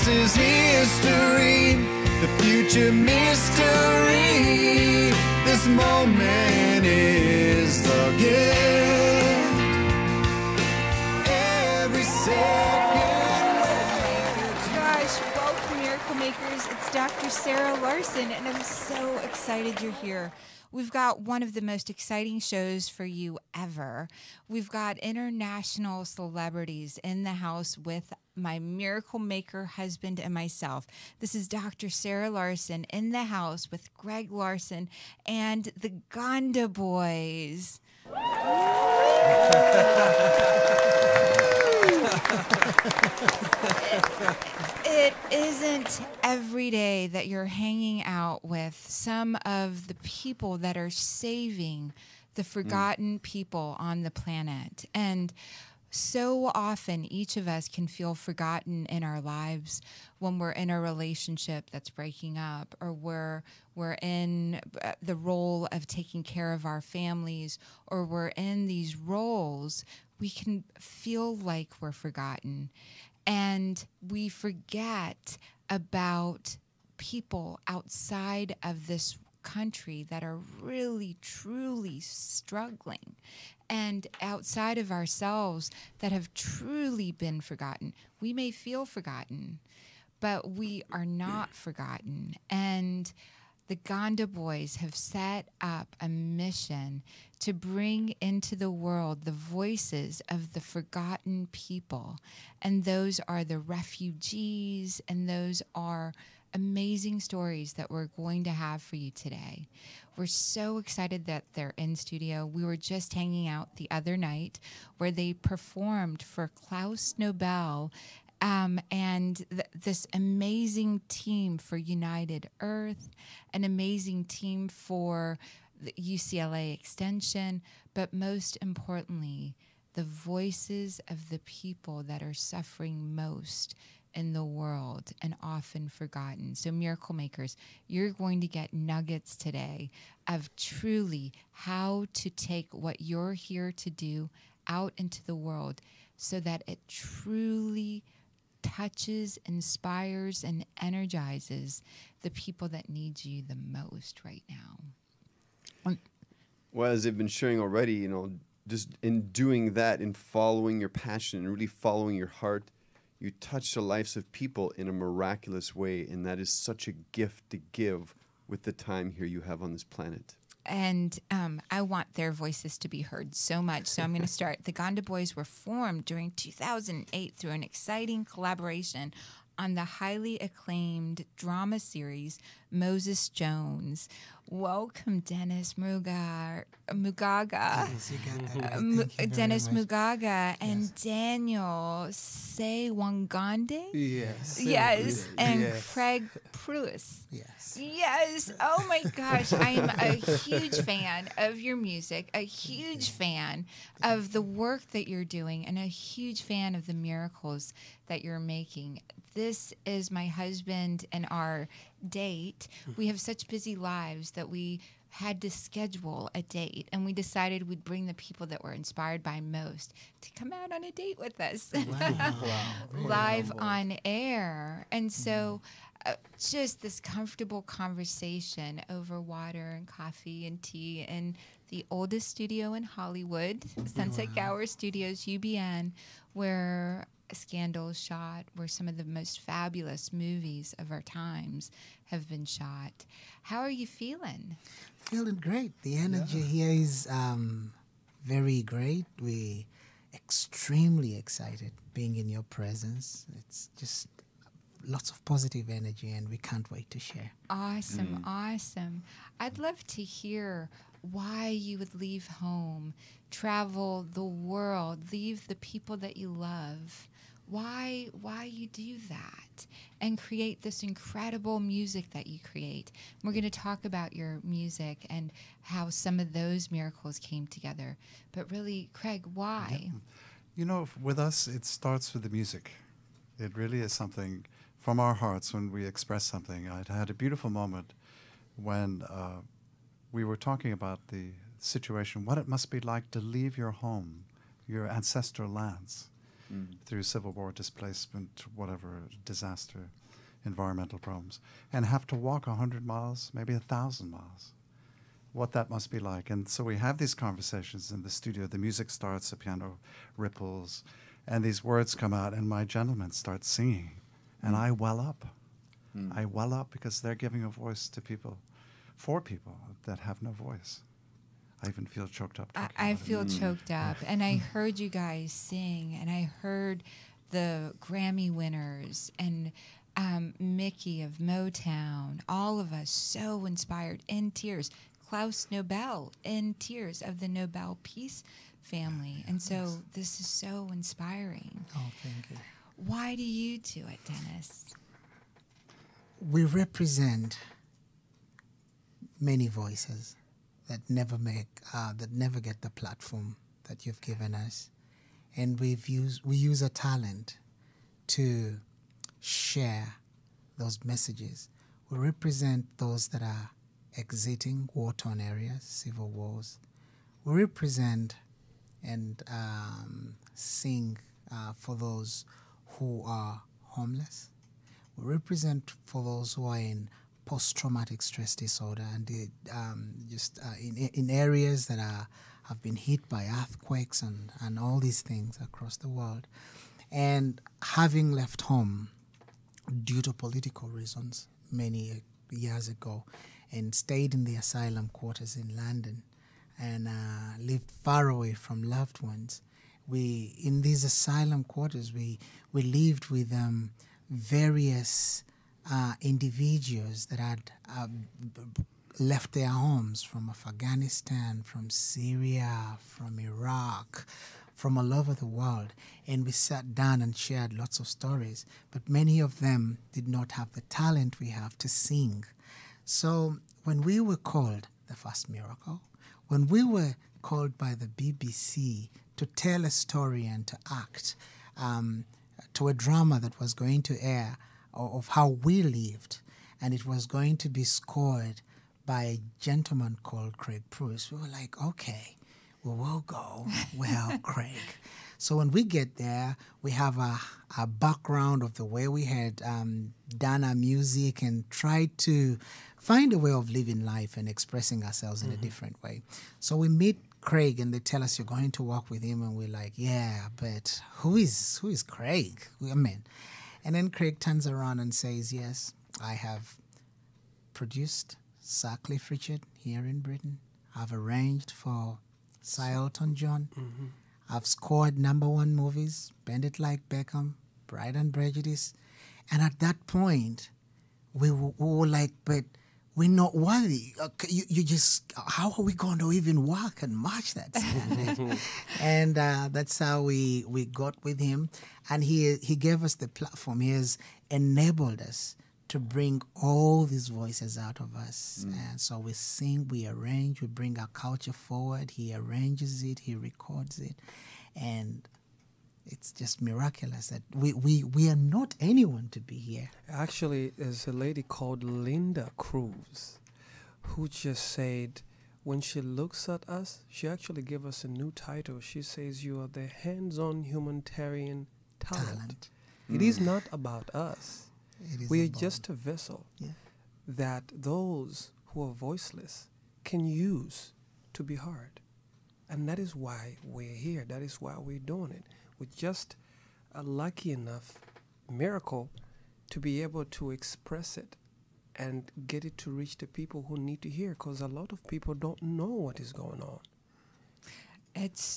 This is history, the future mystery. This moment is the gift. Every second. Gosh, welcome, Miracle Makers. It's Dr. Sarah Larsen, and I'm so excited you're here. We've got one of the most exciting shows for you ever. We've got international celebrities in the house with my Miracle Maker husband and myself. This is Dr. Sarah Larsen in the house with Greg Larsen and the Ganda boys. It isn't every day that you're hanging out with some of the people that are saving the forgotten people on the planet. And so often each of us can feel forgotten in our lives when we're in a relationship that's breaking up, or we're in the role of taking care of our families, or we're in these roles. We can feel like we're forgotten. And we forget about people outside of this country that are really, truly struggling, and outside of ourselves that have truly been forgotten. We may feel forgotten, but we are not forgotten. And the Ganda boys have set up a mission to bring into the world the voices of the forgotten people. And those are the refugees, and those are amazing stories that we're going to have for you today. We're so excited that they're in studio. We were just hanging out the other night where they performed for Klaus Nobel, and this amazing team for United Earth, an amazing team for the UCLA Extension, but most importantly, the voices of the people that are suffering most in the world and often forgotten. So Miracle Makers, you're going to get nuggets today of truly how to take what you're here to do out into the world so that it truly touches, inspires, and energizes the people that need you the most right now. Well, as they've been sharing already, you know, just in doing that, in following your passion and really following your heart, you touch the lives of people in a miraculous way, and that is such a gift to give with the time here you have on this planet. And I want their voices to be heard so much. So I'm going to start. The Ganda Boys were formed during 2008 through an exciting collaboration on the highly acclaimed drama series Moses Jones. Welcome, Dennis Mugaga. Dennis Mugaga and Daniel Sewangande. Yes. Yes, and yes. Craig Pruis. Yes. Yes. Oh my gosh. I'm a huge fan of your music, a huge fan of the work that you're doing, and a huge fan of the miracles that you're making. This is my husband and our date. We have such busy lives that we had to schedule a date, and we decided we'd bring the people that we're inspired by most to come out on a date with us. Wow. Live on air. And so just this comfortable conversation over water and coffee and tea in the oldest studio in Hollywood, Sunset Gower Studios, UBN, where Scandal shot, where some of the most fabulous movies of our times have been shot. How are you feeling? Feeling great. The energy here is very great. We're extremely excited being in your presence. It's just lots of positive energy, and we can't wait to share. Awesome, awesome. I'd love to hear why you would leave home, travel the world, leave the people that you love. Why you do that and create this incredible music that you create. We're going to talk about your music and how some of those miracles came together. But really, Craig, why? Yeah. You know, with us, it starts with the music. It really is something from our hearts when we express something. I had a beautiful moment when we were talking about the situation, what it must be like to leave your home, your ancestral lands. through civil war, displacement, whatever, disaster, environmental problems, and have to walk 100 miles, maybe 1,000 miles. What that must be like. And so we have these conversations in the studio. The music starts, the piano ripples, and these words come out, and my gentleman starts singing, and I well up. I well up because they're giving a voice to people, for people that have no voice. I even feel choked up. I feel choked up. And I heard you guys sing, and I heard the Grammy winners and Mickey of Motown, all of us so inspired, in tears. Klaus Nobel in tears, of the Nobel Peace family. And so this is so inspiring. Oh, thank you. Why do you do it, Dennis? We represent many voices that never get the platform that you've given us, and we use a talent to share those messages. We represent those that are exiting war-torn areas, civil wars. We represent and sing for those who are homeless. We represent for those who are in post-traumatic stress disorder and in areas that have been hit by earthquakes and all these things across the world. And having left home due to political reasons many years ago and stayed in the asylum quarters in London and lived far away from loved ones, in these asylum quarters we lived with various individuals that had left their homes from Afghanistan, from Syria, from Iraq, from all over the world. And we sat down and shared lots of stories. But many of them did not have the talent we have to sing. So when we were called the First Miracle, when we were called by the BBC to tell a story and to act to a drama that was going to air of how we lived, and it was going to be scored by a gentleman called Craig Bruce, we were like, okay, we will go. Well, Craig. So when we get there, we have a background of the way we had done our music and tried to find a way of living life and expressing ourselves in a different way. So we meet Craig and they tell us you're going to work with him, and we're like, yeah, but who is Craig? I mean, and then Craig turns around and says, yes, I have produced Sir Cliff Richard here in Britain. I've arranged for Sir Elton John. I've scored #1 movies, Bend It Like Beckham, Pride and Prejudice. And at that point, we were like, but we're not worthy. You just, how are we going to even work and match that? And that's how we got with him. And he gave us the platform. He has enabled us to bring all these voices out of us. And so we sing, we arrange, we bring our culture forward. He arranges it, he records it. And it's just miraculous that we are not anyone to be here. Actually, there's a lady called Linda Cruz who just said, when she looks at us, she actually gave us a new title. She says, you are the hands-on humanitarian talent. It is not about us. We are just a vessel that those who are voiceless can use to be heard. And that is why we're here. That is why we're doing it. We're just a lucky enough miracle to be able to express it and get it to reach the people who need to hear, because a lot of people don't know what is going on.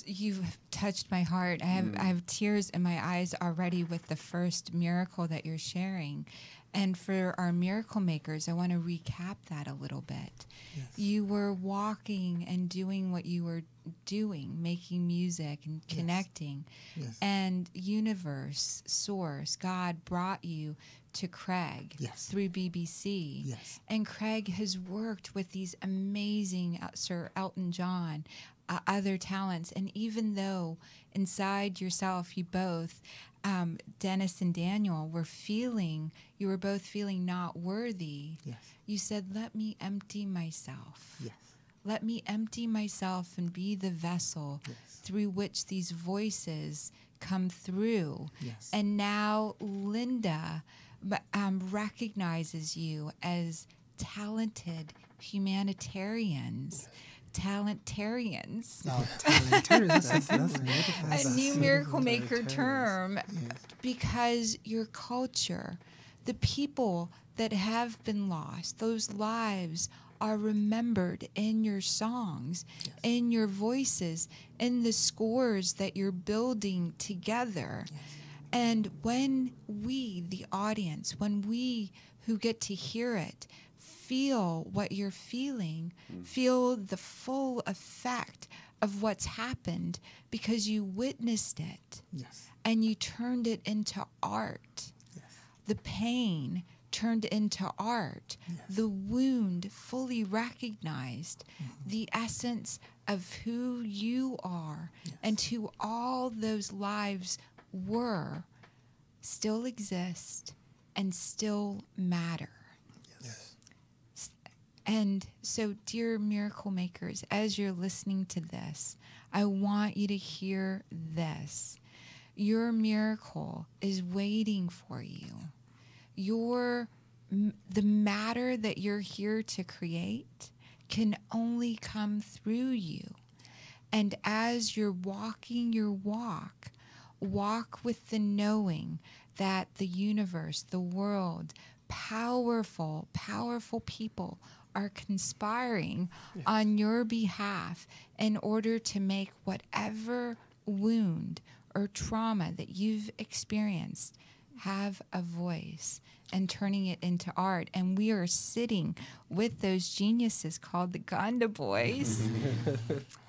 You've touched my heart. I have tears in my eyes already with the first miracle that you're sharing. And for our miracle makers, I want to recap that a little bit. Yes. You were walking and doing what you were doing, making music and connecting. Yes. And universe, source, God brought you to Craig through BBC. Yes. And Craig has worked with these amazing Sir Elton John, other talents. And even though inside yourself you both, Dennis and Daniel, you were both feeling not worthy. Yes. You said, let me empty myself. Yes. Let me empty myself and be the vessel through which these voices come through. Yes. And now Linda recognizes you as talented humanitarians. Talentarians. Oh, talentarians. That's A new miracle maker term, Yes. because your culture, the people that have been lost, those lives are remembered in your songs, in your voices, in the scores that you're building together. And when we, the audience, when we who get to hear it, feel what you're feeling, feel the full effect of what's happened because you witnessed it Yes. and you turned it into art. Yes. The pain turned into art. The wound fully recognized. The essence of who you are and who all those lives were still exist and still matter. Yes. And so, dear miracle makers, as you're listening to this, I want you to hear this. Your miracle is waiting for you. The matter that you're here to create can only come through you. And as you're walking your walk with the knowing that the universe, the world, powerful people are conspiring on your behalf in order to make whatever wound or trauma that you've experienced have a voice, and turning it into art. And we are sitting with those geniuses called the Ganda boys,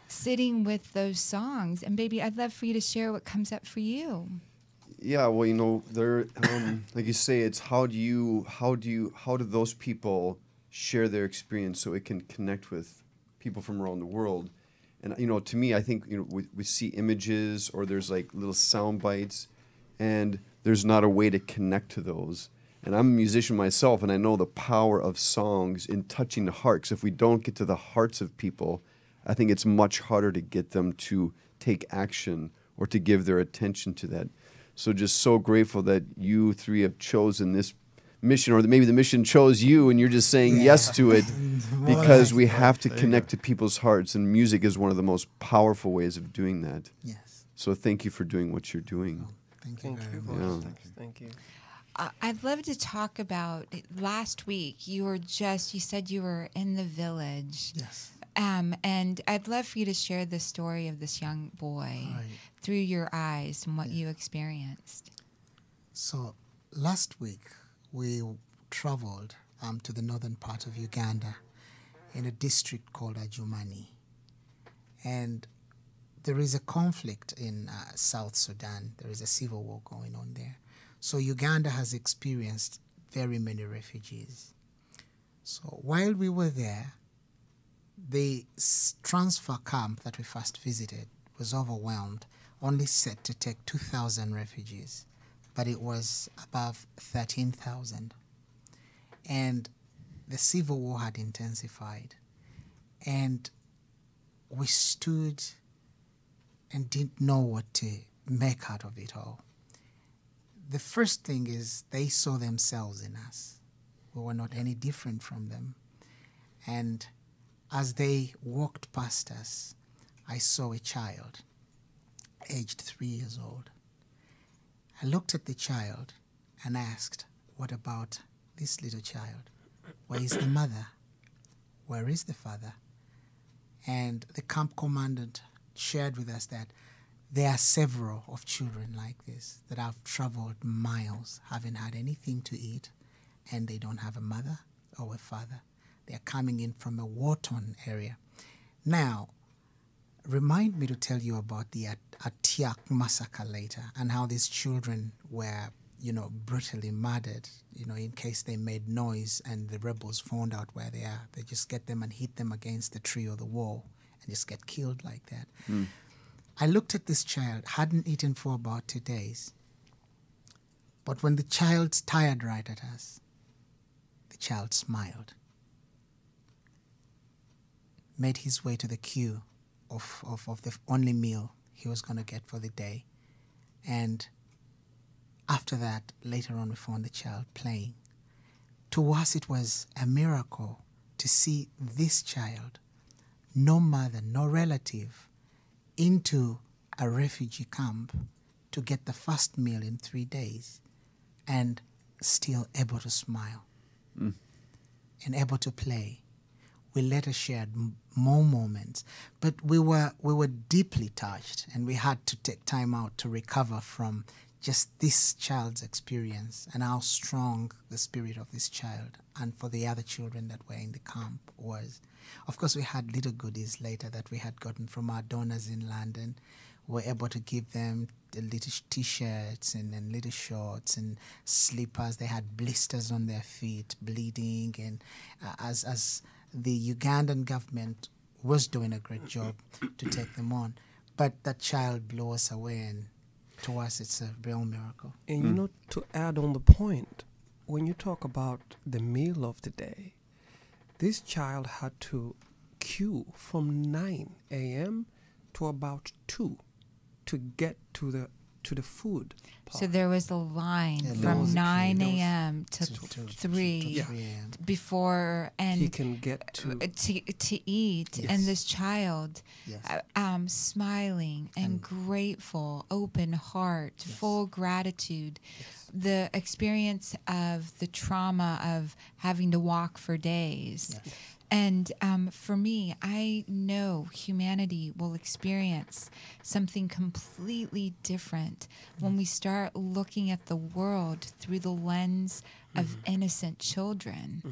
sitting with those songs. And baby, I'd love for you to share what comes up for you. Yeah, well, you know, there, like you say, it's how do those people share their experience so it can connect with people from around the world? And you know, to me, I think, you know, we see images or there's like little sound bites, and there's not a way to connect to those. And I'm a musician myself, and I know the power of songs in touching the heart. 'Cause if we don't get to the hearts of people, I think it's much harder to get them to take action or to give their attention to that. So just so grateful that you three have chosen this mission, or maybe the mission chose you and you're just saying yes to it, because we have to connect to people's hearts, and music is one of the most powerful ways of doing that. Yes. So thank you for doing what you're doing. Thank you Thank very you, much. boss. Yeah. Thank you. I'd love to talk about last week. You said you were in the village. Yes. And I'd love for you to share the story of this young boy Right. through your eyes and what you experienced. So last week we traveled to the northern part of Uganda in a district called Ajumani. And there is a conflict in South Sudan. There is a civil war going on there. So Uganda has experienced very many refugees. So while we were there, the transfer camp that we first visited was overwhelmed, only set to take 2,000 refugees, but it was above 13,000. And the civil war had intensified. And we stood and didn't know what to make out of it all. The first thing is they saw themselves in us. We were not any different from them. And as they walked past us, I saw a child, aged 3 years old. I looked at the child and asked, what about this little child? Where is the mother? Where is the father? And the camp commandant shared with us that there are several of children like this that have traveled miles, haven't had anything to eat, and they don't have a mother or a father. They're coming in from a war-torn area. Now, remind me to tell you about the Atiak massacre later, and how these children were, brutally murdered, in case they made noise and the rebels found out where they are. They just get them and hit them against the tree or the wall and just get killed like that. I looked at this child, hadn't eaten for about 2 days. But when the child stared right at us, the child smiled, made his way to the queue of the only meal he was going to get for the day, And after that, later on, we found the child playing. To us, it was a miracle to see this child, no mother, no relative, into a refugee camp to get the first meal in 3 days and still able to smile and able to play. We later shared more moments, but we were deeply touched, and we had to take time out to recover from just this child's experience and how strong the spirit of this child and for the other children that were in the camp was. Of course, we had little goodies later that we had gotten from our donors in London. We were able to give them the little T-shirts and little shorts and slippers. They had blisters on their feet, bleeding, and as the Ugandan government was doing a great job to take them on, but that child blew us away, and to us it's a real miracle. And you know, to add on the point, when you talk about the meal of the day, this child had to queue from 9 a.m. to about 2 to get to the food part. So there was a line Yeah, there from was a queue. 9 There was- a.m. to to 3 a.m. before, and he can get to to eat, and Yes. this child Yes. smiling and grateful, open heart, full gratitude. The experience of the trauma of having to walk for days. Yes. And for me, I know humanity will experience something completely different when we start looking at the world through the lens of innocent children.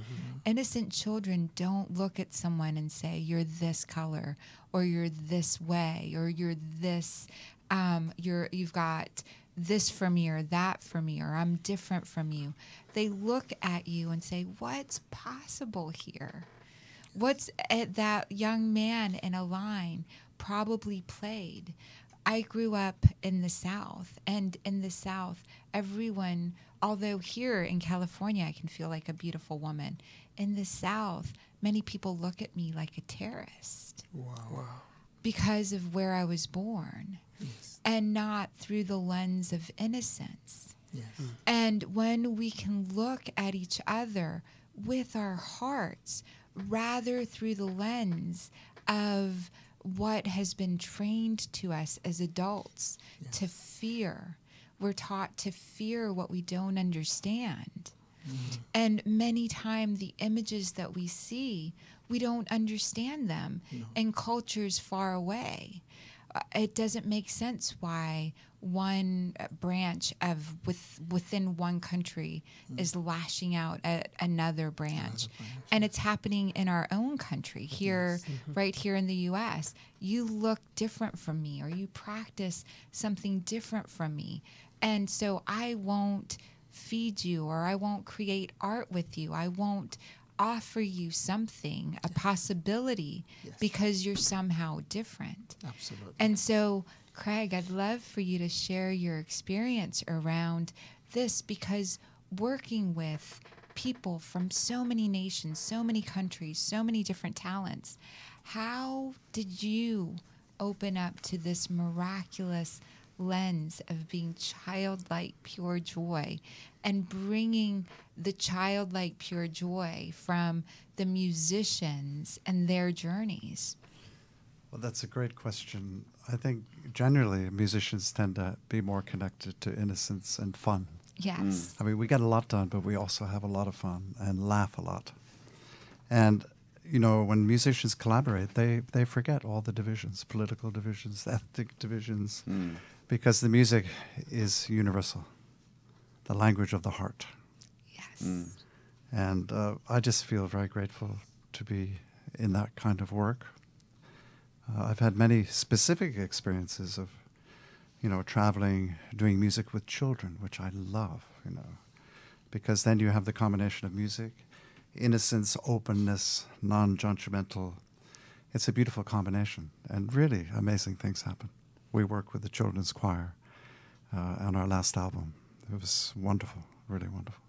Innocent children don't look at someone and say, you're this color, or you're this way, or you're this, you've got this from me or that from me, or I'm different from you. They look at you and say, what's possible here? What's that young man in a line probably played? I grew up in the South, and in the South, everyone, although here in California I can feel like a beautiful woman, in the South, many people look at me like a terrorist because of where I was born, and not through the lens of innocence. Yes. And when we can look at each other with our hearts, rather through the lens of what has been trained to us as adults to fear. We're taught to fear what we don't understand. And many times the images that we see, we don't understand them in cultures far away. It doesn't make sense why one branch of within one country is lashing out at another branch. And it's happening in our own country here, right here in the U.S. You look different from me, or you practice something different from me. And so I won't feed you, or I won't create art with you. I won't offer you something, a possibility, because you're somehow different. Absolutely. And so, Craig, I'd love for you to share your experience around this, because working with people from so many nations, so many countries, so many different talents, how did you open up to this miraculous lens of being childlike pure joy and bringing the childlike pure joy from the musicians and their journeys? Well, that's a great question. I think generally musicians tend to be more connected to innocence and fun. Yes. I mean, we get a lot done, but we also have a lot of fun and laugh a lot. And, you know, when musicians collaborate, they forget all the divisions, political divisions, ethnic divisions, because the music is universal, the language of the heart. Yes. And I just feel very grateful to be in that kind of work. I've had many specific experiences of, you know, traveling, doing music with children, which I love, you know, because then you have the combination of music, innocence, openness, non-judgmental. It's a beautiful combination, and really amazing things happen. We work with the children's choir on our last album. It was wonderful, really wonderful.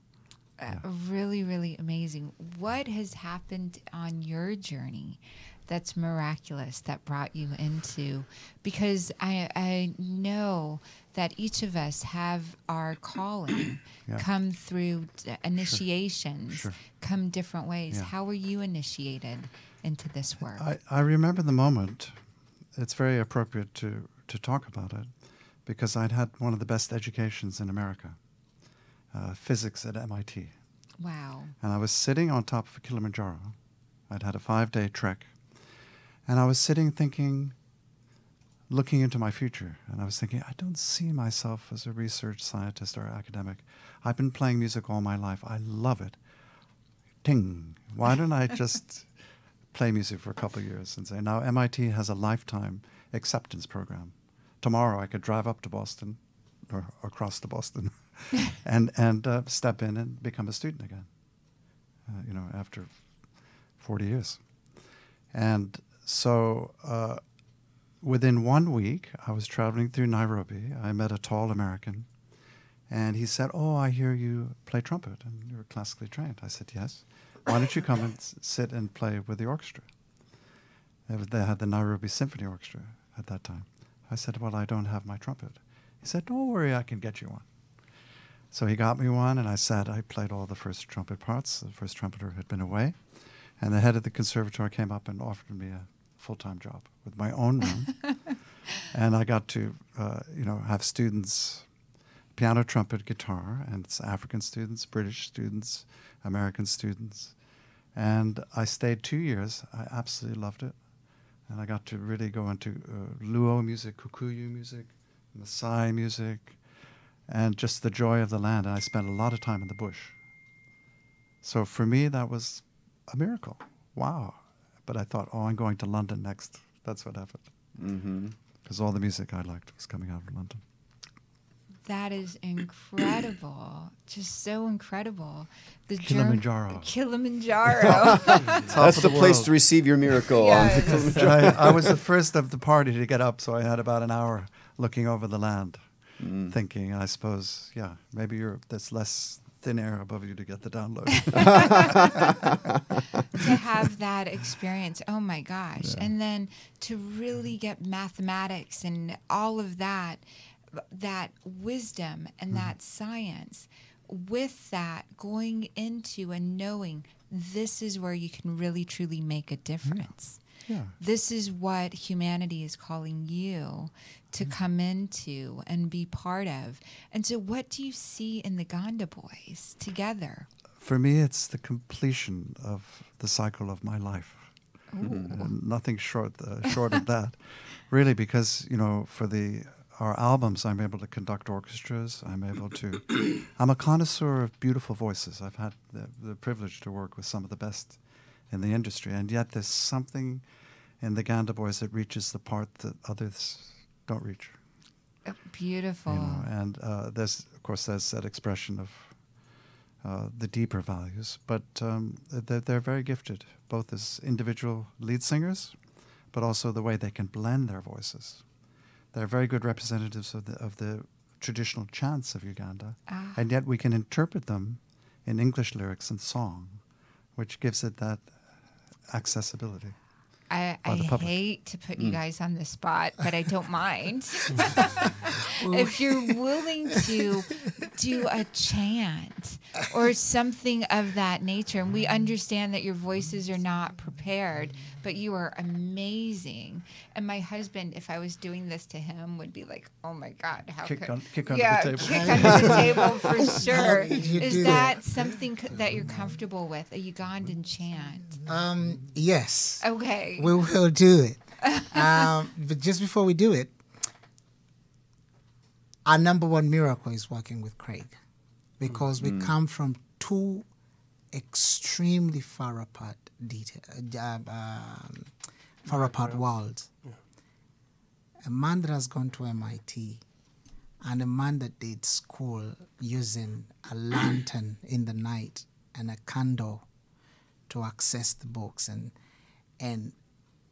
Really, really amazing. What has happened on your journey that's miraculous that brought you into, because I know that each of us have our calling Yeah. come through initiations, Sure. come different ways. Yeah. How were you initiated into this work? I remember the moment. It's very appropriate to talk about it because I'd had one of the best educations in America, physics at MIT. Wow. And I was sitting on top of Kilimanjaro. I'd had a 5-day trek. And I was sitting thinking, looking into my future. And I was thinking, I don't see myself as a research scientist or academic. I've been playing music all my life. I love it. Ting. Why don't I just play music for a couple of years and say, now MIT has a lifetime acceptance program. Tomorrow I could drive up to Boston or across to Boston and step in and become a student again, after 40 years. And so within 1 week, I was traveling through Nairobi. I met a tall American, and he said, "Oh, I hear you play trumpet, and you're classically trained." I said, "Yes. Why don't you come and sit and play with the orchestra?" They had the Nairobi Symphony Orchestra at that time. I said, "Well, I don't have my trumpet." He said, "Don't worry, I can get you one." So he got me one, and I played all the first trumpet parts. The first trumpeter had been away. And the head of the conservatory came up and offered me a full-time job with my own room. And I got to, have students, piano, trumpet, guitar, and it's African students, British students, American students. And I stayed 2 years. I absolutely loved it. And I got to really go into Luo music, Kikuyu music, Maasai music, and just the joy of the land. And I spent a lot of time in the bush. So for me, that was a miracle. Wow. But I thought, I'm going to London next. That's what happened. Because all the music I liked was coming out of London. That is incredible. Just so incredible. The Kilimanjaro. Kilimanjaro. That's the place to receive your miracle. Yes. I was the first of the party to get up, so I had about an hour looking over the land, thinking, I suppose, maybe there's less thin air above you to get the download. To have that experience, oh my gosh. Yeah. And then to really get mathematics and all of that wisdom and that science, with that going into and knowing this is where you can really truly make a difference. Yeah. This is what humanity is calling you to come into and be part of. And so what do you see in the Ganda Boys together? For me, it's the completion of the cycle of my life. Nothing short of that, really, because, for our albums, I'm able to conduct orchestras. I'm a connoisseur of beautiful voices. I've had the privilege to work with some of the best in the industry, and yet there's something in the Ganda Boys that reaches the part that others don't reach. Beautiful. And there's that expression of the deeper values, but they're very gifted, both as individual lead singers, but also the way they can blend their voices. They're very good representatives of the traditional chants of Uganda, and yet we can interpret them in English lyrics and song, which gives it that accessibility. I hate to put you guys on the spot, but I don't mind. If you're willing to do a chant or something of that nature, and we understand that your voices are not prepared, but you are amazing. And my husband, if I was doing this to him, would be like, "Oh my God, how kick under the table." Kick under the table for sure. Is that something that you're comfortable with, a Ugandan chant? Yes. Okay. We will do it. But just before we do it, our number one miracle is working with Craig, because we come from two extremely far apart worlds. A man that has gone to MIT and a man that did school using a lantern in the night and a candle to access the books, and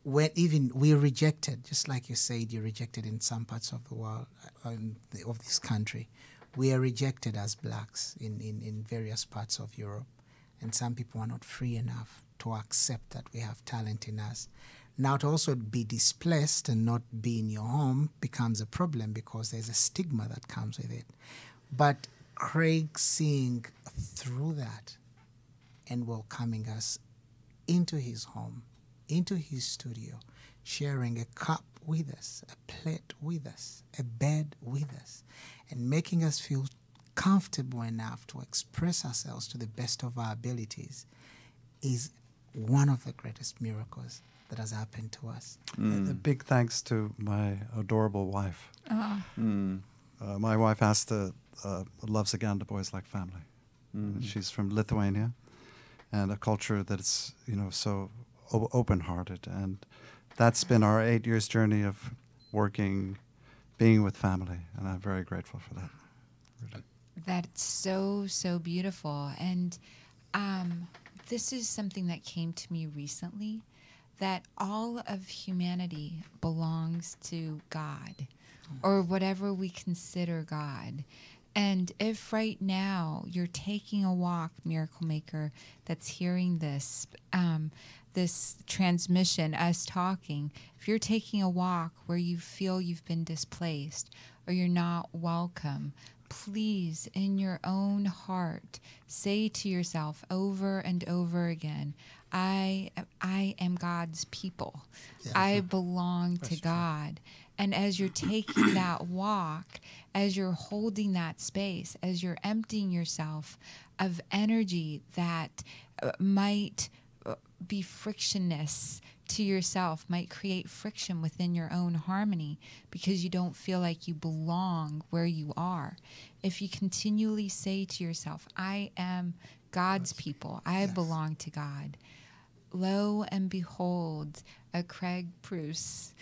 when even we rejected, just like you said, you're rejected in some parts of the world, of this country. We are rejected as blacks in various parts of Europe, and some people are not free enough to accept that we have talent in us. Now to also be displaced and not be in your home becomes a problem because there's a stigma that comes with it. But Craig seeing through that and welcoming us into his home, into his studio, sharing a cup with us, a plate with us, a bed with us, and making us feel comfortable enough to express ourselves to the best of our abilities is one of the greatest miracles that has happened to us. A big thanks to my adorable wife. Oh. My wife Asta loves the Ganda boys like family. She's from Lithuania, and a culture that's so open-hearted, and that's been our 8 years journey of working, being with family, and I'm very grateful for that. Really. That's so beautiful. And this is something that came to me recently, that all of humanity belongs to God, or whatever we consider God. And if right now you're taking a walk, Miracle Maker, that's hearing this, this transmission, us talking, if you're taking a walk where you feel you've been displaced or you're not welcome, please, in your own heart, say to yourself over and over again, I am God's people. Yeah. I belong to God. And as you're taking that walk, as you're holding that space, as you're emptying yourself of energy that might be frictionless to yourself, might create friction within your own harmony because you don't feel like you belong where you are. If you continually say to yourself, I am God's people, I belong to God, lo and behold, a Craig Bruce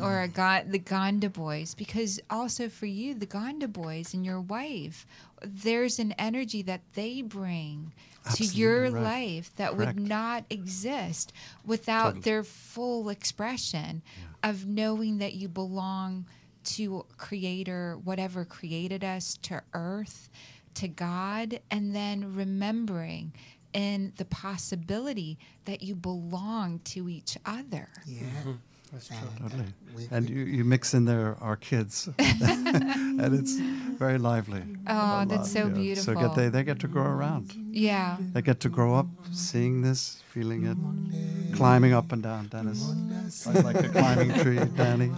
or the Ganda boys, because also for you, the Ganda boys and your wife, there's an energy that they bring to your life that would not exist without their full expression of knowing that you belong to Creator, whatever created us, to Earth, to God, and then remembering in the possibility that you belong to each other. Yeah. That's true. Totally. And you mix in there our kids, and it's very lively. Oh, that's so beautiful. So they get to grow around. Yeah. They get to grow up seeing this, feeling it, climbing up and down. Dennis, like a climbing tree. Danny.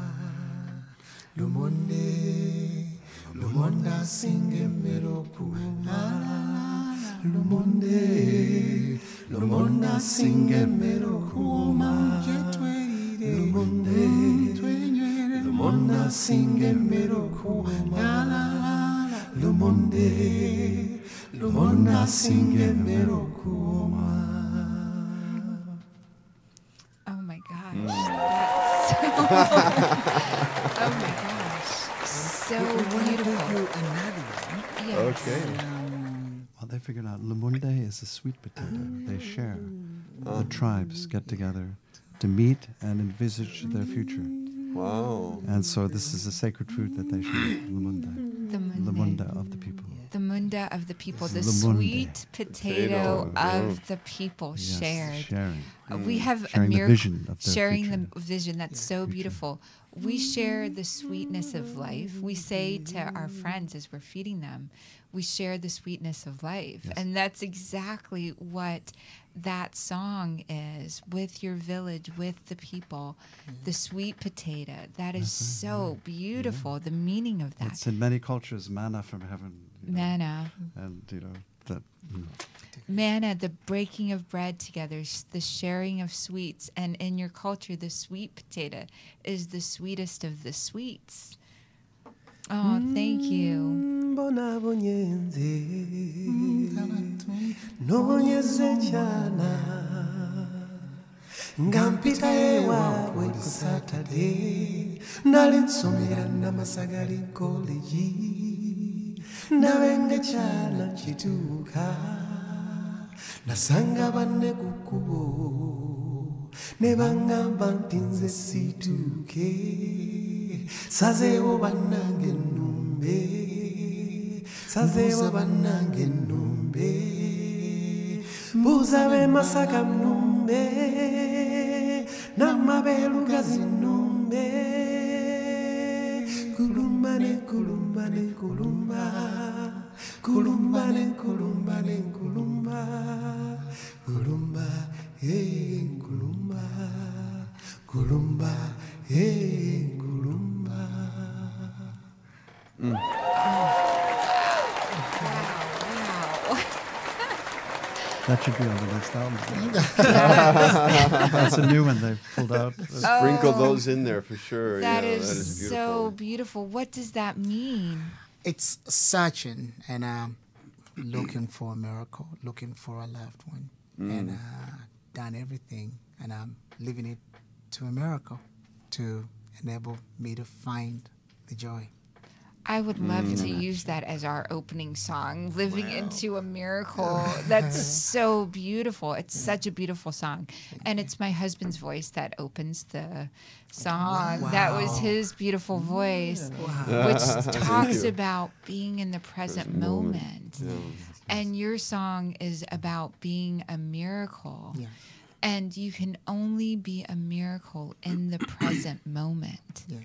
Lumonde, Lumonda singe meroku. Lumonde, Lumonda singe meroku. Lumonde, Lumonda singe meroku. Lumonde, Lumonda singe meroku. Oh my gosh. Oh my gosh. So beautiful. Yes. Okay. Well, they figured out Lumunde is a sweet potato. They share. The tribes get together to meet and envisage their future. Wow. And so this is a sacred food that they share. Lumunde. The Lumunda of the people. The munda of the people, the Lumunde. sweet potato Potato, of the people Yes, shared. sharing. We have Sharing a the miracle, vision of their sharing future. the vision. That's so beautiful. We share the sweetness of life. We say to our friends as we're feeding them, we share the sweetness of life. Yes. And that's exactly what that song is, with your village, with the people, the sweet potato. That is so beautiful, the meaning of that. It's in many cultures manna from heaven. Manna. And, that. Manna, the breaking of bread together, the sharing of sweets. And in your culture, the sweet potato is the sweetest of the sweets. Oh, thank you. Bona bonyenze, nobonyeze cyana, ngampita ewawe ku Saturday, nali nsomera n'amasagali college, nabenge cyana kituuka, nasanga banne ku kkubo, ne bangamba nti nze situuke, sazeewo bannange ennumbe, sazeewo bannange ennumbe, mbuuza b'e Masaka nnumbe, mabeluga zinumbe kulumba ne kulumba ne kulumba kulumba ne kulumba ne kulumba kulumba kulumba kulumba kulumba. That should be on the next album. That's a new one they've pulled out. Sprinkle those in there for sure. That yeah, is, that is beautiful. so beautiful. What does that mean? It's searching and looking for a miracle, looking for a loved one, and done everything, and I'm living it to a miracle to enable me to find the joy. I would love to use that as our opening song, Living into a Miracle. That's so beautiful. It's such a beautiful song. And it's my husband's voice that opens the song. Wow. That was his beautiful voice, which talks about being in the present moment. Yeah. And your song is about being a miracle. Yeah. And you can only be a miracle in the present moment. Yeah.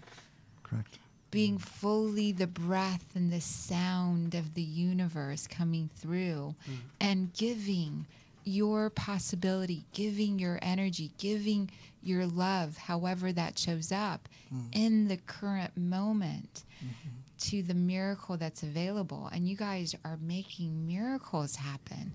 Correct. Being fully the breath and the sound of the universe coming through and giving your possibility, giving your energy, giving your love, however that shows up in the current moment to the miracle that's available. And you guys are making miracles happen.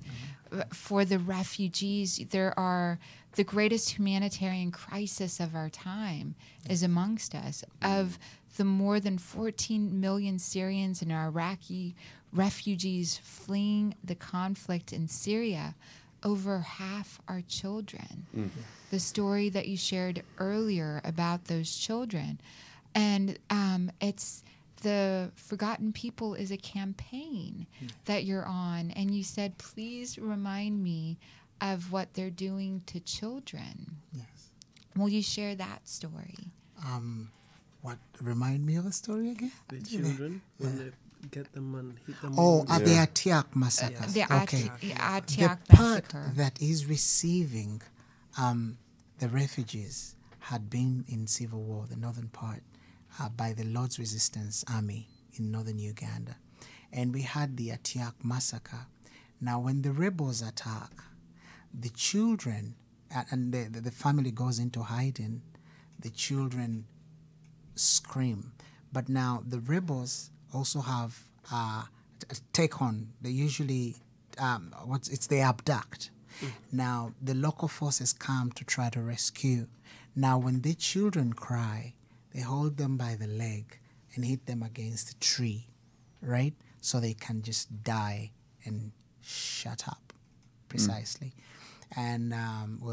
For the refugees, there are the greatest humanitarian crisis of our time is amongst us. Of the more than 14 million Syrians and Iraqi refugees fleeing the conflict in Syria, over half are children. The story that you shared earlier about those children. And it's the Forgotten People is a campaign that you're on. And you said, please remind me of what they're doing to children. Yes. Will you share that story? What remind me of a story again? The children, when they get them and hit them. Oh, at the Atiak massacre. The Okay. Atiak The part massacre. that is receiving the refugees had been in civil war, the northern part, by the Lord's Resistance Army in northern Uganda. And we had the Atiak massacre. Now, when the rebels attack, the children, and the family goes into hiding, the children scream. But now the rebels also have take on, they usually, they abduct. Now the local forces come to try to rescue. Now when the children cry, they hold them by the leg and hit them against a tree, right? So they can just die and shut up, precisely. And,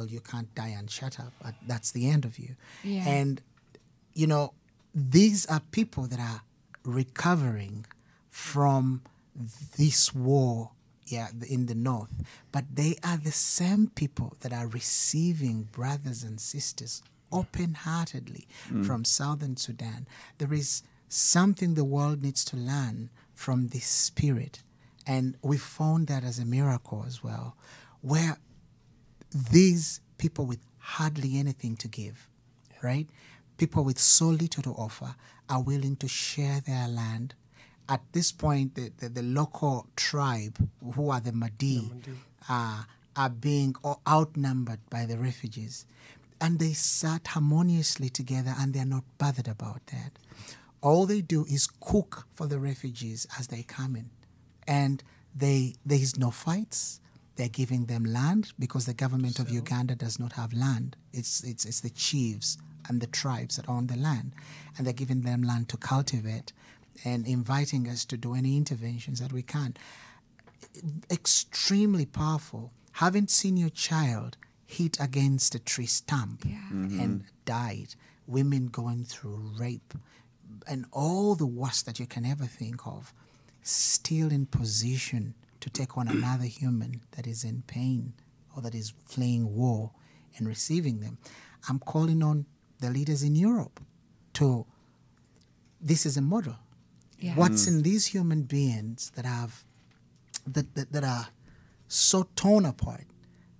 you can't die and shut up. That's the end of you. Yeah. And, these are people that are recovering from this war in the north. But they are the same people that are receiving brothers and sisters open-heartedly from southern Sudan. There is something the world needs to learn from this spirit. And we found that as a miracle as well, where these people with hardly anything to give, right? People with so little to offer are willing to share their land. At this point, the local tribe, who are the Mahdi, are being outnumbered by the refugees. And they sat harmoniously together, and they're not bothered about that. All they do is cook for the refugees as they come in. And there is no fights. They're giving them land because the government of Uganda does not have land. It's the chiefs and the tribes that own the land. And they're giving them land to cultivate and inviting us to do any interventions that we can. Extremely powerful. Haven't seen your child hit against a tree stump and died. Women going through rape and all the worst that you can ever think of, still in position to take on another human that is in pain or that is fleeing war and receiving them. I'm calling on the leaders in Europe to, this is a model. Yeah. What's in these human beings that have, that are so torn apart,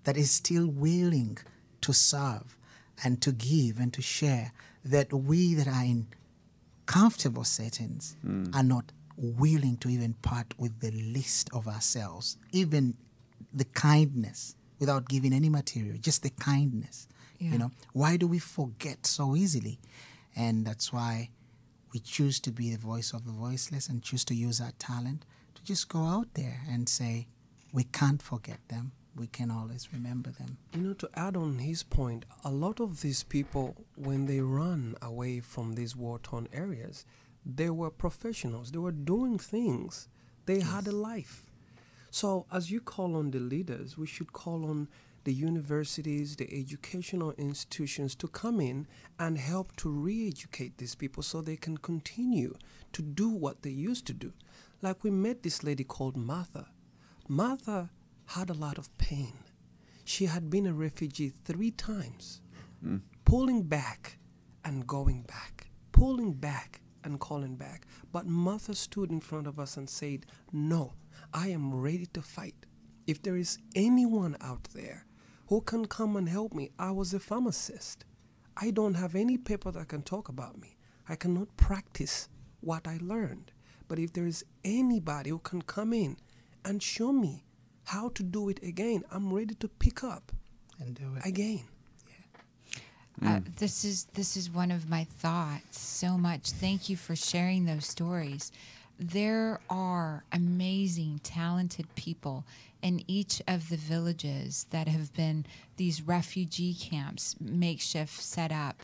that is still willing to serve, and to give and to share, that we that are in comfortable settings are not willing to even part with the least of ourselves, even the kindness, without giving any material, just the kindness. Yeah. You know, why do we forget so easily? And that's why we choose to be the voice of the voiceless and choose to use our talent to just go out there and say, we can't forget them. We can always remember them. You know, to add on his point, a lot of these people, when they run away from these war-torn areas, they were professionals. They were doing things. They had a life. So as you call on the leaders, we should call on the universities, the educational institutions to come in and help to re-educate these people so they can continue to do what they used to do. Like we met this lady called Martha. Martha had a lot of pain. She had been a refugee 3 times, pulling back and going back, pulling back and calling back. But Martha stood in front of us and said, no, I am ready to fight. If there is anyone out there who can come and help me, I was a pharmacist. I don't have any paper that can talk about me. I cannot practice what I learned. But if there is anybody who can come in and show me how to do it again, I'm ready to pick up And do it. again. This is one of my thoughts so much. Thank you for sharing those stories. There are amazing, talented people in each of the villages that have been these refugee camps, makeshift set up.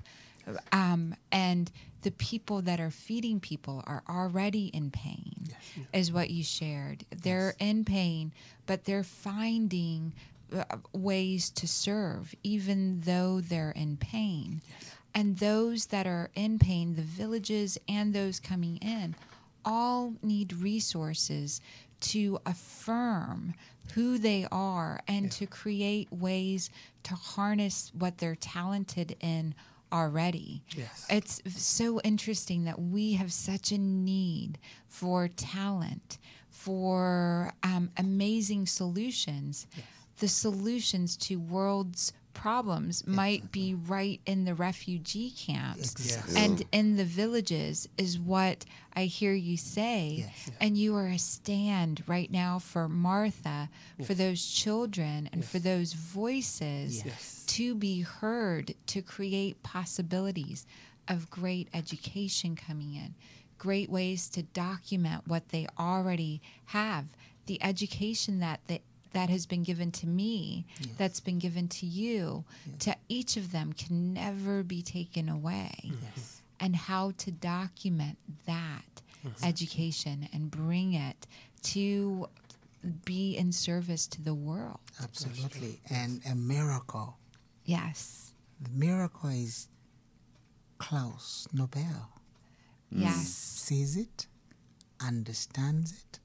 And the people that are feeding people are already in pain, is what you shared. They're in pain, but they're finding ways to serve, even though they're in pain. And those that are in pain, the villages and those coming in, all need resources to affirm who they are and to create ways to harness what they're talented in already. Yes. It's so interesting that we have such a need for talent, for amazing solutions. The solutions to world's problems might be right in the refugee camps Exactly. and in the villages, is what I hear you say. And you are a stand right now for Martha, for those children, and for those voices to be heard, to create possibilities of great education coming in, great ways to document what they already have, the education that has been given to me, that's been given to you, to each of them can never be taken away. And how to document that education and bring it to be in service to the world. Absolutely. And a miracle. Yes. The miracle is Klaus Nobel. Yes. Sees it, understands it,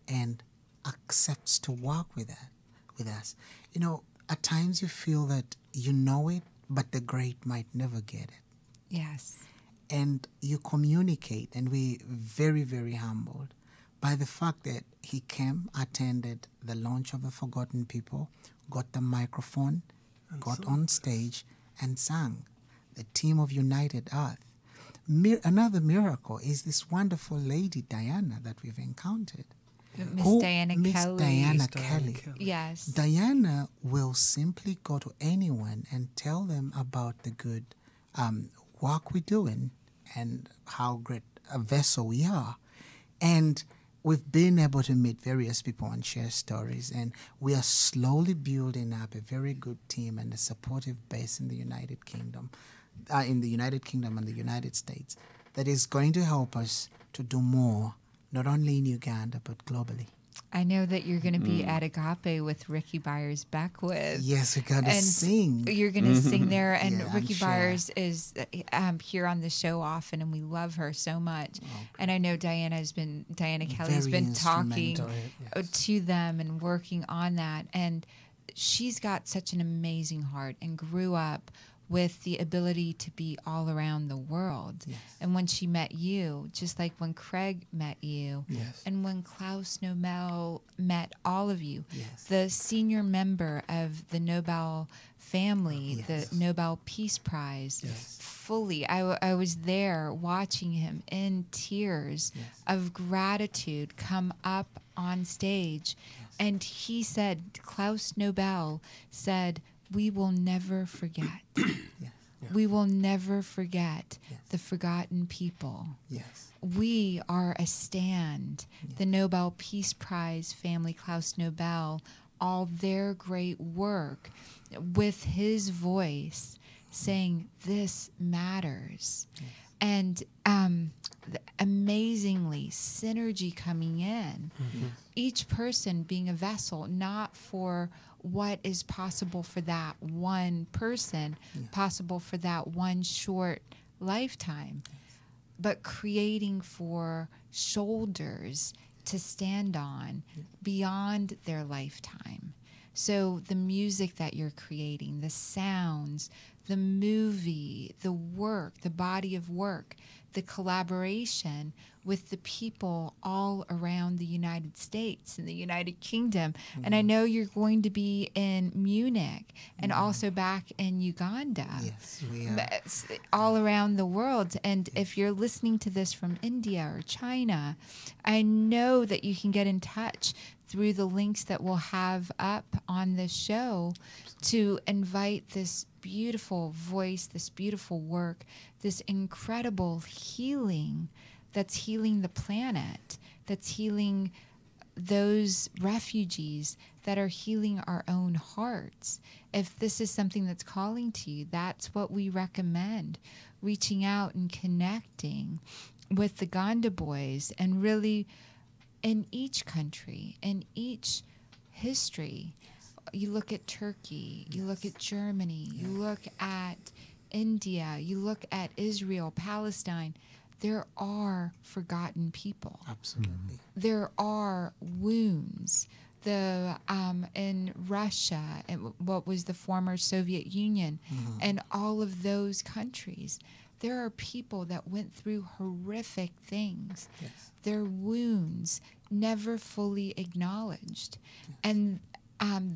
and accepts to work with us. You know, at times you feel that you know it, but the great might never get it. Yes. And you communicate, and we're very, very humbled by the fact that he came, attended the launch of the Forgotten People, got the microphone, got on stage, and sang. The team of United Earth. Another miracle is this wonderful lady, Diana, that we've encountered. Miss Diana Kelly. Diana Kelly. Yes. Diana will simply go to anyone and tell them about the good work we're doing and how great a vessel we are. And we've been able to meet various people and share stories, and we are slowly building up a very good team and a supportive base in the United Kingdom and the United States that is going to help us to do more, not only in Uganda, but globally. I know that you're going to be at Agape with Ricky Byers Beckwith. Yes, we got to sing. You're going to sing there, and Yeah, Ricky I'm sure. Byers is here on the show often, and we love her so much. And I know Diana Kelly's Very been talking instrumental. to them and working on that, and she's got such an amazing heart and grew up with the ability to be all around the world. Yes. And when she met you, just like when Craig met you, Yes. and when Klaus Nobel met all of you, Yes. the senior member of the Nobel family, Yes. the Nobel Peace Prize, Yes. fully. I was there watching him in tears Yes. of gratitude come up on stage. And he said, Klaus Nobel said, we will never forget. Yes. We will never forget Yes. the forgotten people. Yes. We are a stand. The Nobel Peace Prize family, Klaus Nobel, all their great work with his voice saying, this matters. And amazingly, synergy coming in. Each person being a vessel, not for what is possible for that one person, possible for that one short lifetime, but creating for shoulders to stand on beyond their lifetime. So the music that you're creating, the sounds, the movie, the work, the body of work, the collaboration with the people all around the United States and the United Kingdom. And I know you're going to be in Munich and also back in Uganda. Yes, we are. All around the world. And if you're listening to this from India or China, I know that you can get in touch through the links that we'll have up on this show to invite this beautiful voice, this beautiful work, this incredible healing that's healing the planet, that's healing those refugees, that are healing our own hearts. If this is something that's calling to you, that's what we recommend, reaching out and connecting with the Ganda boys. And really, in each country, in each history, you look at Turkey, you look at Germany, you look at India, you look at Israel, Palestine, there are forgotten people. Absolutely. There are wounds. In Russia, and what was the former Soviet Union, and all of those countries, there are people that went through horrific things. Yes. Their wounds never fully acknowledged. And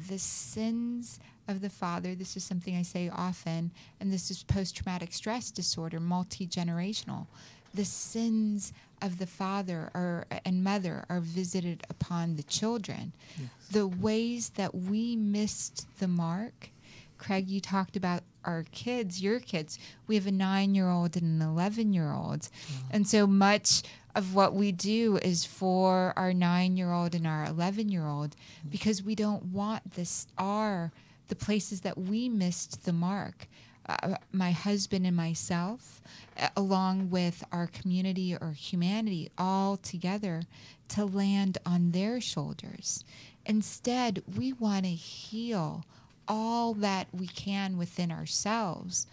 the sins of the father, this is something I say often, and this is post-traumatic stress disorder, multi-generational. The sins of the father and mother are visited upon the children. Yes. The ways that we missed the mark. Craig, you talked about our kids, your kids. We have a 9-year-old and an 11-year-old. And so much of what we do is for our 9-year-old and our 11-year-old, because we don't want the places that we missed the mark. My husband and myself, along with our community or humanity, all together to land on their shoulders. Instead, we want to heal all that we can within ourselves,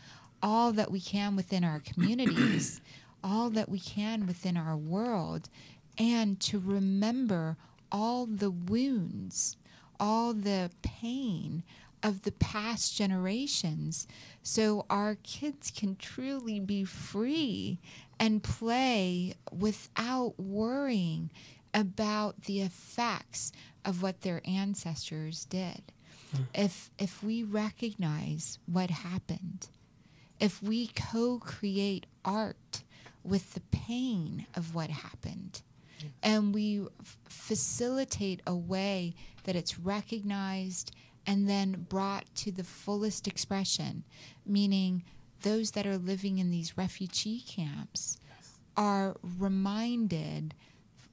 all that we can within our communities, all that we can within our world, and to remember all the wounds, all the pain of the past generations, so our kids can truly be free and play without worrying about the effects of what their ancestors did. If we recognize what happened, if we co-create art with the pain of what happened, and we facilitate a way that it's recognized and then brought to the fullest expression, meaning those that are living in these refugee camps are reminded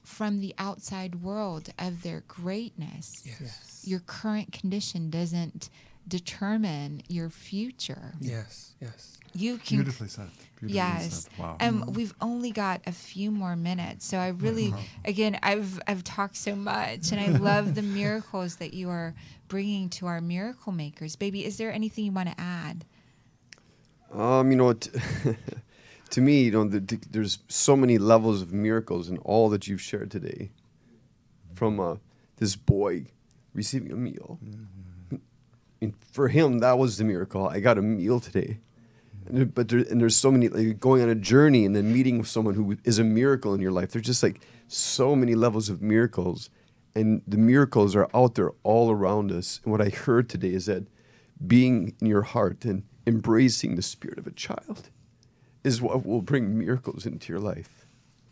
from the outside world of their greatness. Yes. Your current condition doesn't determine your future. Yes, yes. You can Beautifully said. Beautifully Yes. said. Wow. We've only got a few more minutes. So I really, again, I've talked so much, and I love the miracles that you are bringing to our miracle makers. Baby, is there anything you want to add? To me, there's so many levels of miracles in all that you've shared today. From this boy receiving a meal. And for him, that was the miracle. I got a meal today. And there's so many, like, going on a journey and then meeting with someone who is a miracle in your life. There's just like so many levels of miracles, and the miracles are out there all around us. And what I heard today is that being in your heart and embracing the spirit of a child is what will bring miracles into your life.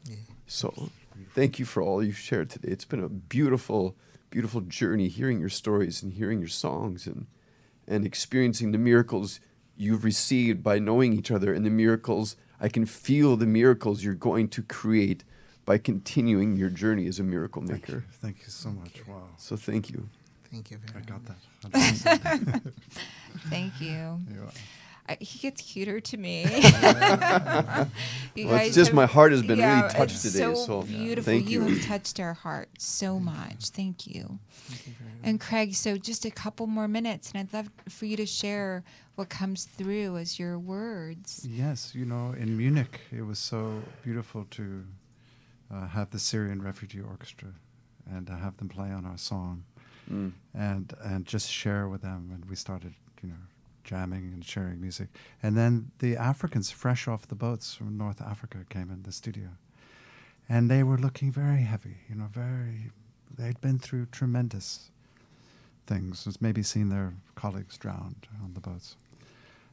Yeah. So thank you for all you've shared today. It's been a beautiful, beautiful journey hearing your stories and hearing your songs and experiencing the miracles you've received by knowing each other, and the miracles, I can feel the miracles you're going to create by continuing your journey as a miracle maker. Thank you so much. Wow. So thank you. Thank you very I got much. that. Thank you. You are. He gets cuter to me. Well, You it's guys just have- my heart has been yeah, really touched it's today. So So beautiful. thank You you. have touched our hearts so much. Thank you. Thank you very much. And Craig, so just a couple more minutes, and I'd love for you to share what comes through as your words. Yes, in Munich, it was so beautiful to have the Syrian Refugee Orchestra and have them play on our song Mm. and just share with them. And we started, jamming and sharing music. And then the Africans, fresh off the boats from North Africa, came in the studio. And they were looking very heavy, they'd been through tremendous things, maybe seen their colleagues drowned on the boats.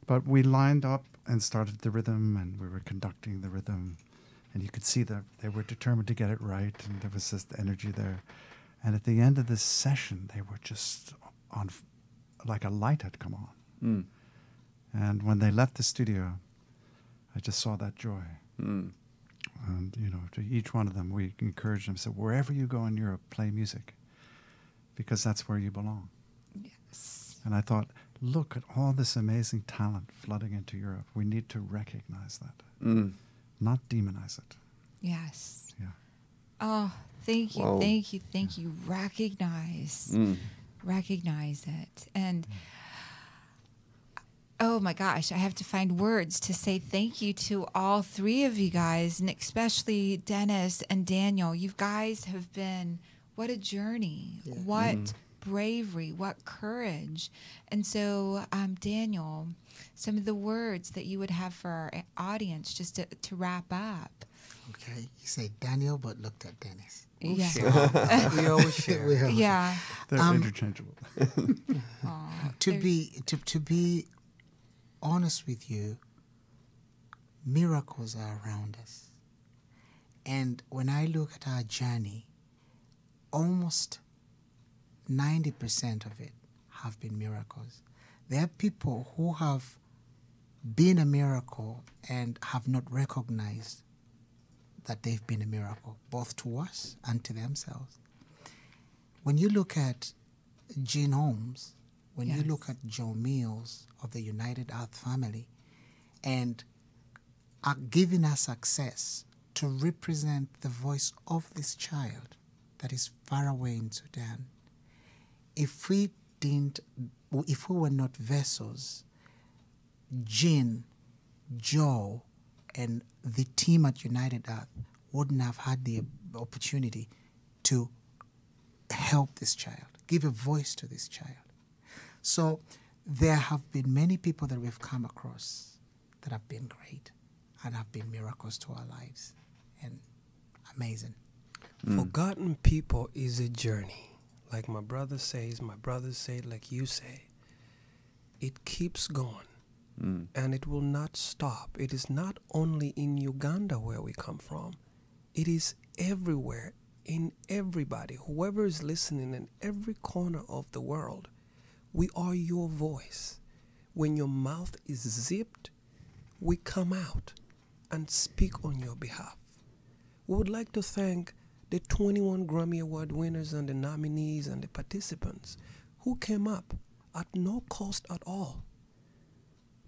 But we lined up and started the rhythm, and we were conducting the rhythm, and you could see that they were determined to get it right, and there was this energy there. And at the end of this session, they were just on, like a light had come on. Mm. And when they left the studio, I just saw that joy. Mm. And, to each one of them, we encouraged them, said, wherever you go in Europe, play music, because that's where you belong. Yes. And I thought, look at all this amazing talent flooding into Europe. We need to recognize that, Mm. not demonize it. Yes. Yeah. Oh, thank you, Wow. thank you, thank you. Recognize it. And oh my gosh, I have to find words to say thank you to all three of you guys, and especially Dennis and Daniel. You guys have been, what a journey. Yeah. What bravery, what courage. And so, Daniel, some of the words that you would have for our audience just to wrap up. Okay, you say Daniel, but looked at Dennis. Yeah. We always share. We have- Yeah. They're interchangeable. Aw, To there's- be honest with you, miracles are around us. And when I look at our journey, almost 90% of it have been miracles. There are people who have been a miracle and have not recognized that they've been a miracle, both to us and to themselves. When you look at Gene Holmes, when you Yes. look at Joe Mills of the United Earth family, and are giving us access to represent the voice of this child that is far away in Sudan, if we were not vessels, Gene, Joe, and the team at United Earth wouldn't have had the opportunity to help this child, give a voice to this child. So there have been many people that we've come across that have been great and have been miracles to our lives, and amazing. Forgotten people is a journey. Like my brother says, my brothers say, like you say. It keeps going. And it will not stop. It is not only in Uganda where we come from. It is everywhere, in everybody, whoever is listening in every corner of the world. We are your voice. When your mouth is zipped, we come out and speak on your behalf. We would like to thank the 21 Grammy Award winners and the nominees and the participants who came up at no cost at all.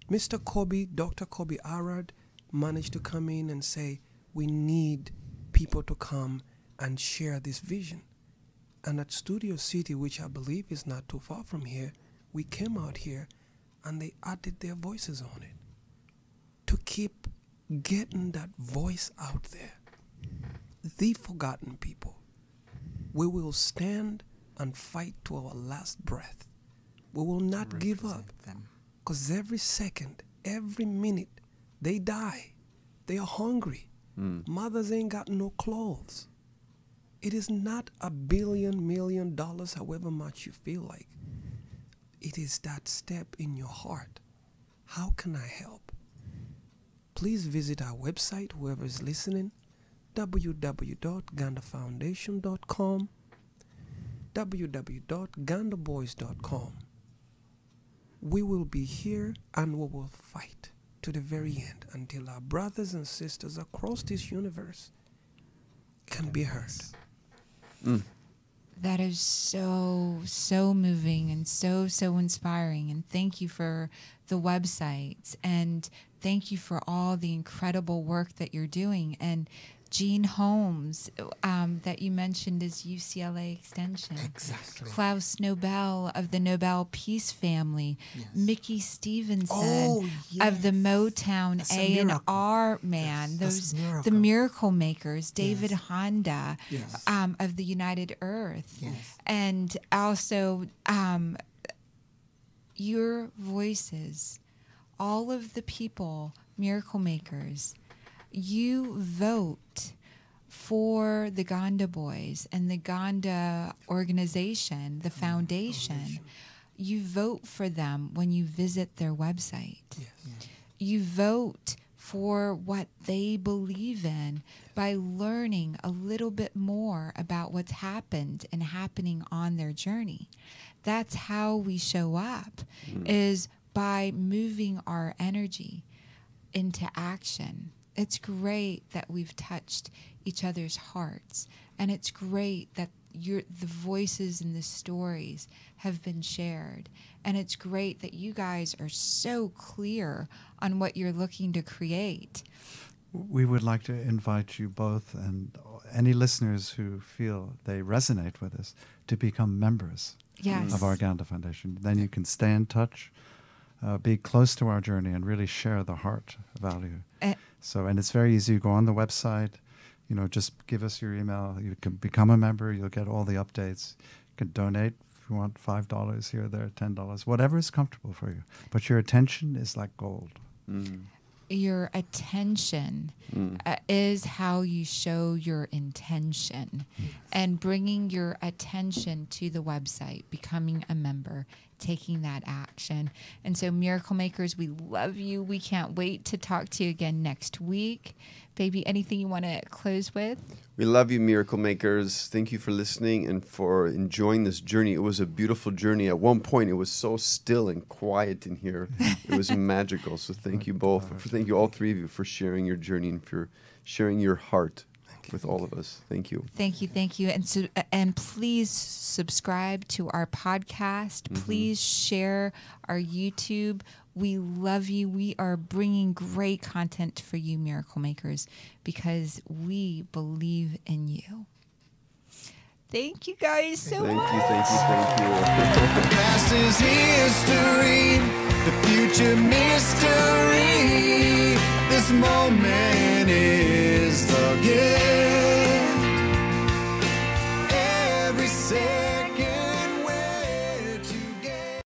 Mr. Kobe, Dr. Kobe Arad, managed to come in and say, we need people to come and share this vision. And at Studio City, which I believe is not too far from here, we came out here and they added their voices on it to keep getting that voice out there. The forgotten people. We will stand and fight to our last breath. We will not give up. Represent them. Because every second every minute they die. They are hungry. Mothers ain't got no clothes. It is not $1 billion, $1 million, however much you feel like. It is that step in your heart. How can I help? Please visit our website, whoever is listening, www.gandafoundation.com, www.gandaboys.com. We will be here and we will fight to the very end until our brothers and sisters across this universe can be heard. That is so moving and so inspiring. And thank you for the websites, and thank you for all the incredible work that you're doing. And Gene Holmes, that you mentioned, is UCLA Extension. Exactly. Klaus Nobel of the Nobel Peace Family. Yes. Mickey Stevenson Oh, of the yes. Motown That's a miracle. A&R man. Yes, that's a miracle. The Miracle Makers. David Yes. Honda Yes. of the United Earth. Yes. And also your voices, all of the people, Miracle Makers. You vote for the Ganda Boys and the Ganda organization, the foundation. You vote for them when you visit their website. Yes. You vote for what they believe in by learning a little bit more about what's happened and happening on their journey. That's how we show up, is by moving our energy into action. It's great that we've touched each other's hearts, and it's great that the voices and the stories have been shared, and it's great that you guys are so clear on what you're looking to create. We would like to invite you both and any listeners who feel they resonate with us to become members Yes. of our Ganda Foundation. Then you can stay in touch, be close to our journey, and really share the heart value. And it's very easy. You go on the website, just give us your email. You can become a member. You'll get all the updates. You can donate if you want $5 here, there, $10, whatever is comfortable for you. But your attention is like gold. Your attention is how you show your intention, and bringing your attention to the website, becoming a member, taking that action. And so, Miracle Makers, we love you. We can't wait to talk to you again next week. Baby, anything you want to close with? We love you, Miracle Makers. Thank you for listening and for enjoying this journey. It was a beautiful journey. At one point, it was so still and quiet in here. It was magical. So thank you both. Thank you, all three of you, for sharing your journey and for sharing your heart with all of us. Thank you. Thank you. And please subscribe to our podcast. Please share our YouTube. We love you. We are bringing great content for you, Miracle Makers, because we believe in you. Thank you guys so much. Thank you. The past is history, the future mystery. This moment is